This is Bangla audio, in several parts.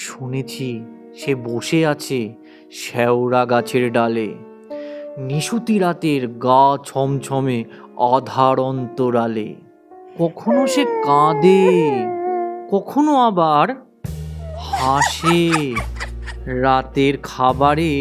শুনেছি সে বসে আছে শেওড়া গাছের ডালে, নিশুতি রাতের গা ছমছমে আধার অন্তরালে। কখনো সে কাঁদে, কখনো আবার হাসে। রাতের খাবারে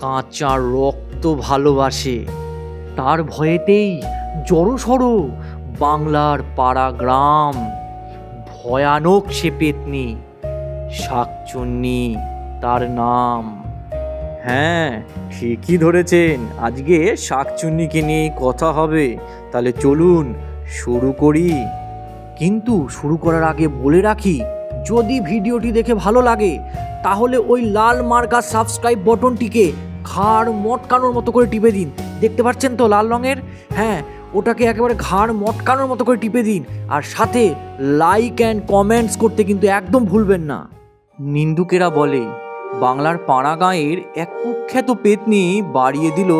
কাঁচা রক্ত ভালোবাসে। তার ভয়েতেই জড়সড় বাংলার পাড়া গ্রাম। ভয়ানক সে পেতনি, শাকচুন্নি তার নাম। হ্যাঁ, ঠিকই ধরেছেন, আজকে শাকচুন্নিকে নিয়ে কথা হবে। তাহলে চলুন শুরু করি। কিন্তু শুরু করার আগে বলে রাখি, যদি ভিডিওটি দেখে ভালো লাগে তাহলে ওই লাল মার্কা সাবস্ক্রাইব বটনটিকে ঘাড় মটকানোর মতো করে টিপে দিন। দেখতে পাচ্ছেন তো লাল রঙের? হ্যাঁ, ওটাকে একেবারে ঘাড় মটকানোর মতো করে টিপে দিন। আর সাথে লাইক অ্যান্ড কমেন্টস করতে কিন্তু একদম ভুলবেন না। নিন্দুকেরা বলে বাংলার পাড়া গাঁয়ের এক কুখ্যাত পেতনি বাড়িয়ে দিল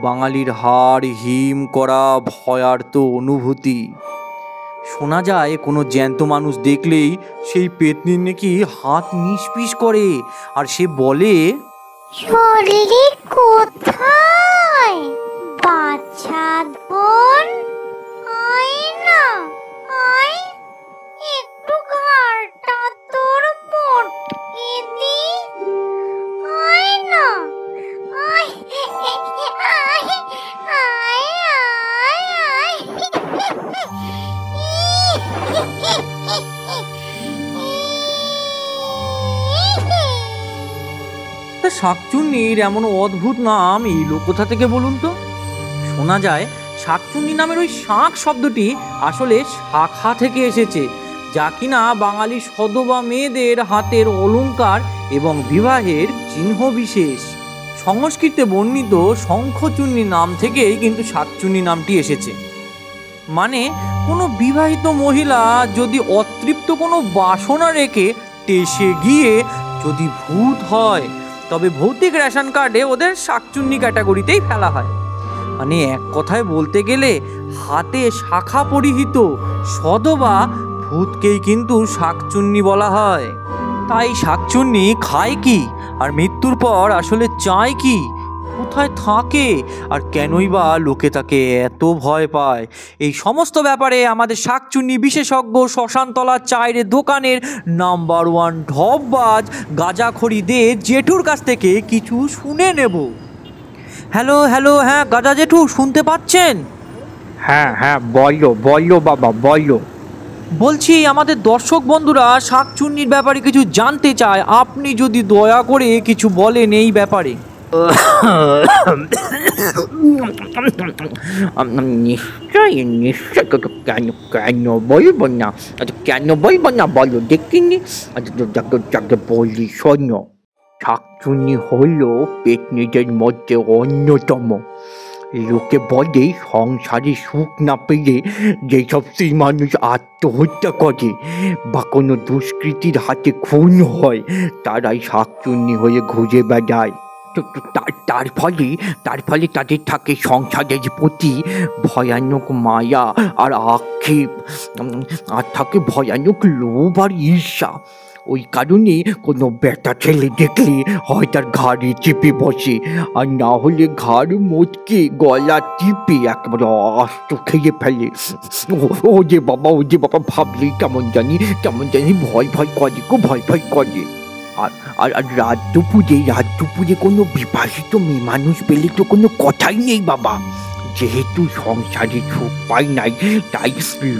বাঙালির হাড় হিম করা ভয়ার্ত অনুভূতি। শোনা যায় কোনো জ্যান্ত মানুষ দেখলেই সেই পেতনির নাকি হাত নিষ্পিস করে। আর সে বলে, চললি কোথায় বাচ্চা ধন? আয় না, আয় একটু ঘাড়টা তোর পটকে দি। আয় না, আয় আয় আয় আয় তা শাকচুন্নির এমন অদ্ভুত নাম এলো কোথা থেকে বলুন তো? শোনা যায় শাকচুন্নি নামের ওই শাক শব্দটি আসলে শাখা থেকে এসেছে, যা কিনা বাঙালি সধবা মেয়েদের হাতের অলংকার এবং বিবাহের চিহ্ন বিশেষ। সংস্কৃতে বর্ণিত শঙ্খচুন্নি নাম থেকেই কিন্তু শাকচুন্নি নামটি এসেছে। মানে কোনো বিবাহিত মহিলা যদি অতৃপ্ত কোনো বাসনা রেখে টেসে গিয়ে যদি ভূত হয়, তবে ভৌতিক রেশন কার্ডে ওদের শাকচুন্নি ক্যাটাগরিতেই ফেলা হয়। মানে এক কথায় বলতে গেলে হাতে শাখা পরিহিত সধবা ভূতকেই কিন্তু শাকচুন্নি বলা হয়। তাই শাকচুন্নি খায় কি, আর মৃত্যুর পর আসলে চায় কি, কোথায় থাকে, আর কেনই বা লোকে তাকে এত ভয় পায়, এই সমস্ত ব্যাপারে আমাদের শাকচুন্নি বিশেষজ্ঞ শ্মশানতলা চায়ের দোকানের নাম্বার 1 ঢপবাজ গাঁজাখড়ি দে জেঠুর কাছ থেকে কিছু শুনে নেব। হ্যালো হ্যালো, হ্যাঁ গাঁজা জেঠু, শুনতে পাচ্ছেন? হ্যাঁ হ্যাঁ, বলো বাবা বলো। বলছি আমাদের দর্শক বন্ধুরা শাকচুন্নির ব্যাপারে কিছু জানতে চায়, আপনি যদি দয়া করে কিছু বলেন এই ব্যাপারে। নিশ্চয় নিশ্চয়, কেন বলবো না, কেন বলবো না বলো দেখিনি। যাকে বলি শোনো, শাকচুন্নি হলো পেতনিদের মধ্যে অন্যতম। লোকে বলে সংসারে সুখ না পেলে যেসব স্ত্রী মানুষ আত্মহত্যা করে বা কোনো দুষ্কৃতির হাতে খুন হয়, তারাই শাকচুন্নি হয়ে ঘুরে বেড়ায়। তার ফলে তাদের থাকে সংসারের প্রতি ভয়ানক মায়া আর আক্ষেপ, আর থাকে ভয়ানক লোভ আর ঈর্ষা। ওই কারণে কোনো বেটা ছেলে দেখলে হয় তার ঘাড়ে চেপে বসে, আর না হলে ঘাড় মোটকে গলা টিপে একেবারে আস্ত খেয়ে ফেলে। ও যে বাবা ভাবলেই কেমন জানি ভয় করে, খুব ভয় করে। আর রাত দুপুরে কোনো বিবাহিত মেয়ে মানুষ পেলে তো কোনো কথাই নেই বাবা। যেহেতু সংসারে সুখ পাই নাই, তাই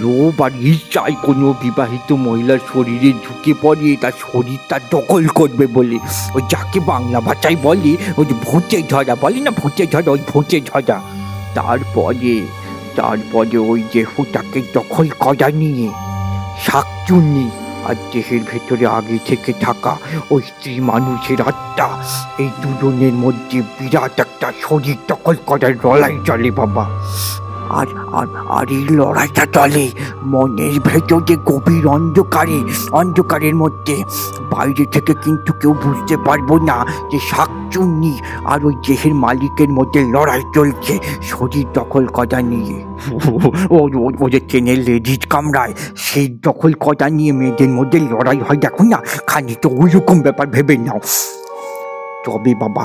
লোভ আর ঈর্ষায় কোনো বিবাহিত মহিলার শরীরে ঢুকে পড়ে তার শরীরটা দখল করবে বলে, ওই যাকে বাংলা ভাষায় বলে ওই যে ভূতে ধরা, বলে না ভূতে ধরা, ওই ভূতে ধরা। তারপরে ওই দেহটাকে দখল করা নিয়ে শাকচুন্নি আর দেহের ভেতরে আগে থেকে থাকা ওই স্ত্রী মানুষের আত্মা, এই দুজনের মধ্যে বিরাট একটা শরীর দখল করার লড়াই চলে বাবা। আর আর আর এই লড়াইটা চলে মনের ভেতরে গভীর অন্ধকারের মধ্যে। বাইরে থেকে কিন্তু কেউ বুঝতে পারবো না যে শাকচুন্নি আর ওই দেহের মালিকের মধ্যে লড়াই চলছে শরীর দখল করা নিয়ে। ও যে ট্রেনের লেডিজ কামরায় সেই দখল করা নিয়ে মেয়েদের মধ্যে লড়াই হয়, দেখো না, খালি তো ওইরকম ব্যাপার ভেবে নাও। তবে বাবা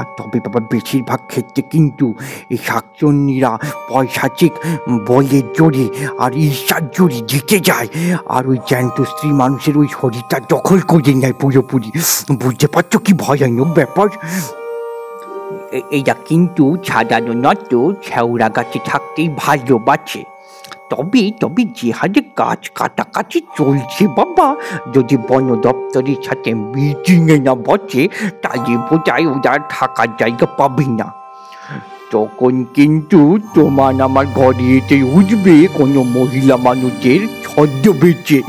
বেশিরভাগ ক্ষেত্রে কিন্তু এই শাকচুন্নিরা পৈশাচিক বলের জোরে আর ঈর্ষার জোরে জিতে যায়, আর ওই জ্যান্ত স্ত্রী মানুষের ওই শরীরটা দখল করে নেয় পুরোপুরি। বুঝতে পারছো কি ভয়ানক ব্যাপার? এইটা কিন্তু সাধারণত শেওড়া গাছে থাকতেই ভালোবাসে। তবে যে হারে গাছ কাটাকাটি চলছে বাবা, যদি বন দপ্তরের সাথে মিটিংয়ে না বসে তাহলে বোধহয় ওরা থাকার জায়গা পাবে না। তখন কিন্তু তোমার আমার ঘরে এসে উঠবে কোনো মহিলা মানুষের ছদ্মবেশে।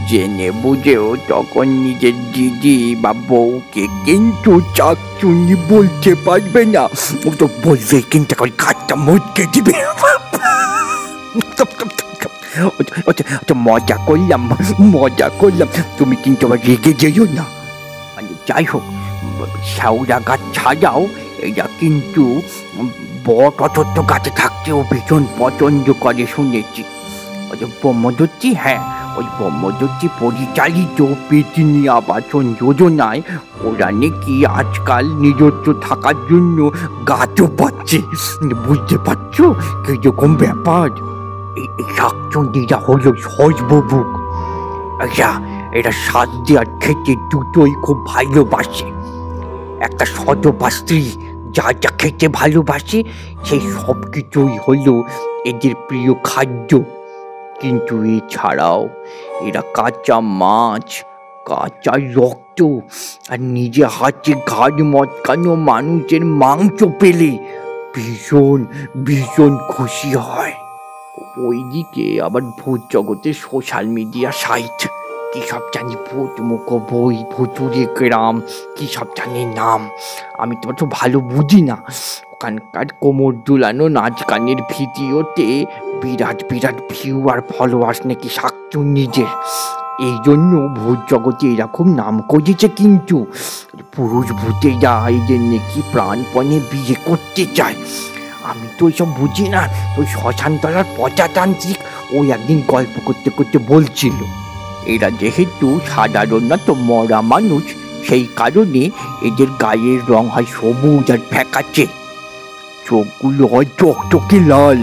জেনে বুঝেও তখন নিজের দিদি বা বউকে কিন্তু শাকচুন্নি বলতে পারবে না। ও তো বলবে কিন্তু গাছটা মটকে দিবে। মজা করলাম, তুমি কিন্তু আবার রেগে যেও না। যাই হোক, শেওড়া গাছ ছাড়াও এরা কিন্তু বট অটত্য গাছে থাকতেও ভীষণ পছন্দ করে শুনেছি। ওই যে ব্রহ্মদত্তি, হ্যাঁ ওই ব্রহ্মদত্তি পরিচালিত পেটিনি আবাসন যোজনায় ওরা নাকি আজকাল নিজস্ব থাকার জন্য গাছও পাচ্ছে। বুঝতে পারছো কিরকম ব্যাপার? এই শাকচুন্নিরা হলো সর্বভুক। এরা স্বাদ আর খেতে দুটোই খুব ভালোবাসে। একটা সধবা স্ত্রী যা যা খেতে ভালোবাসে সেই সব কিছুই হলো এদের প্রিয় খাদ্য। কিন্তু এছাড়াও এরা কাঁচা মাছ, কাঁচা রক্ত আর নিজে হাতে ঘাড় মটকানো মানুষের মাংস পেলে ভীষণ ভীষণ খুশি হয়। ওইদিকে আবার ভূত জগতের সোশ্যাল মিডিয়া সাইট, কি সব জানি ভূত মুখ বই, ভুতুরে গ্রাম, কি সব জানি নাম, আমি তো একটু ভালো বুঝি না। ওখানকার কোমর দুলানো নাচ গানের ভিডিওতে বিরাট ভিউ আর ফলোয়ার্স নাকি শাকচুন্নিদের। এই জন্য ভূত জগতে এরকম নাম করেছে। কিন্তু পুরুষ ভূতেরা এদের নাকি প্রাণপণে বিয়ে করতে চায়। আমি তো ওইসব বুঝি না। ওই শ্মশানতলার পচাতান্ত্রিক ওই একদিন গল্প করতে করতে বলছিল, এরা যেহেতু সাধারণত মরা মানুষ, সেই কারণে এদের গায়ের রং হয় সবুজ আর ফ্যাকাচে, চোখগুলো হয় চকচকে লাল,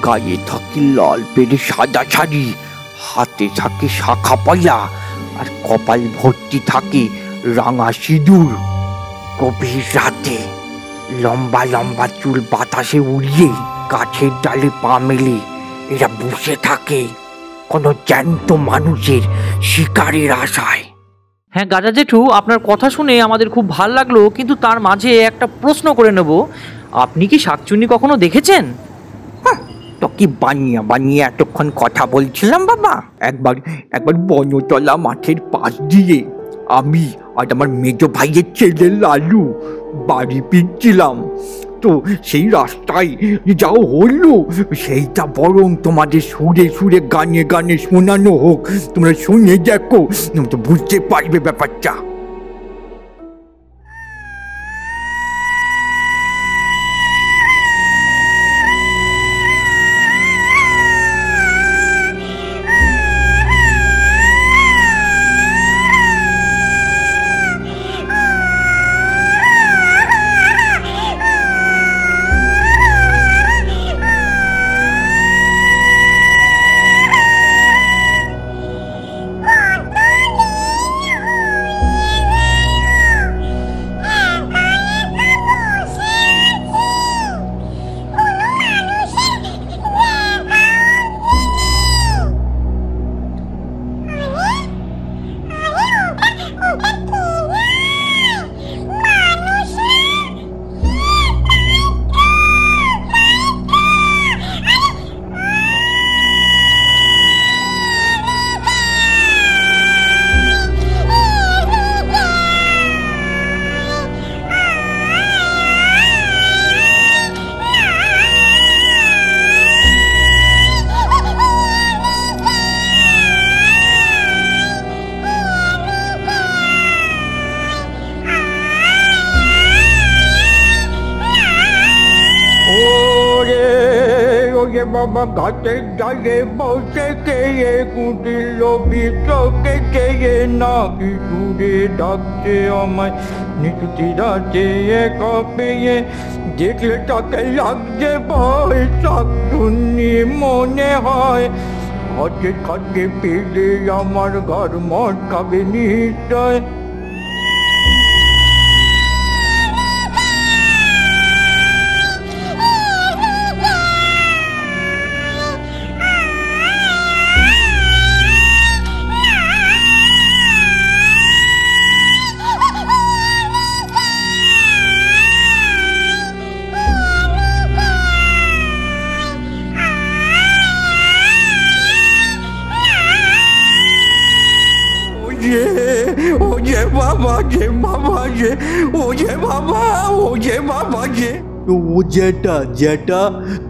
গায়ে থাকে লাল পেরে সাদা শাড়ি, হাতে থাকে শাখা পলা, আর কপাল ভর্তি থাকে রাঙা সিঁদুর। গভীর রাতে লম্বা চুল বাতাসে উড়িয়ে গাছের ডালে পা মেলে এরা বসে থাকে কোনো জ্যান্ত মানুষের শিকারের আশায়। হ্যাঁ গাজা জেঠু, আপনার কথা শুনে আমাদের খুব ভাল লাগলো, কিন্তু তার মাঝে একটা প্রশ্ন করে নেব, আপনি কি শাকচুন্নি কখনো দেখেছেন? তো কি বানিয়ে এতক্ষণ কথা বলছিলাম বাবা। একবার বনতলা মাঠের পাশ দিয়ে আমি আর আমার মেজ ভাইয়ের ছেলে লালু বাড়ি ফিরছিলাম, তো সেই রাস্তায় যা হলো সেইটা বরং তোমাদের সুরে গানে শোনানো হোক, তোমরা শুনে দেখো, তুমি তো বুঝতে পারবে ব্যাপারটা। আমার গাছের ডালে বসে খেয়ে কুটিল বিচকে খেয়ে নাকি সুরে ডাকছে আমায় নিশুতি রাতে একা পেয়ে দেখলে তাকে লাগছে ভয় শাকচুন্নি মনে হয় হাতে খাতে পেলে আমার ঘর মটকাবে নিশ্চয়। ওরে বাবা যে বাবা যে ওরে বাবা ওরে বাবা যে। ও জ্যাঠা জ্যাঠা,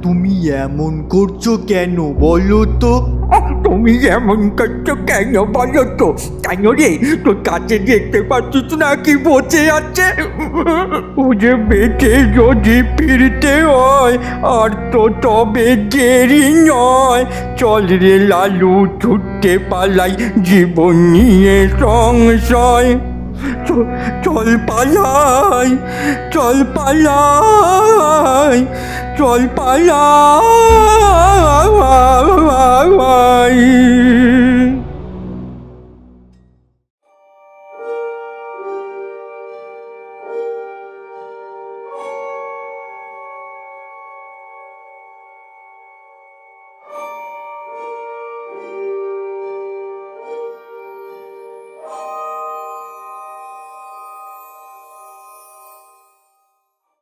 তুমি এমন করছো কেন বলো তো? তুমি এমন করছো কেন বলো তো? কেন রে, তোর কাছে দেখতে পাচ্ছিস না কি বসে আছে? ওরে বেঁচে যদি ফিরতে হয় আর তো তবে দেরি নয়। চল রে লালু, ছুটতে পালাই জীবন নিয়ে সংশয়। চল পালাই, চল পালাই, চল পালাই।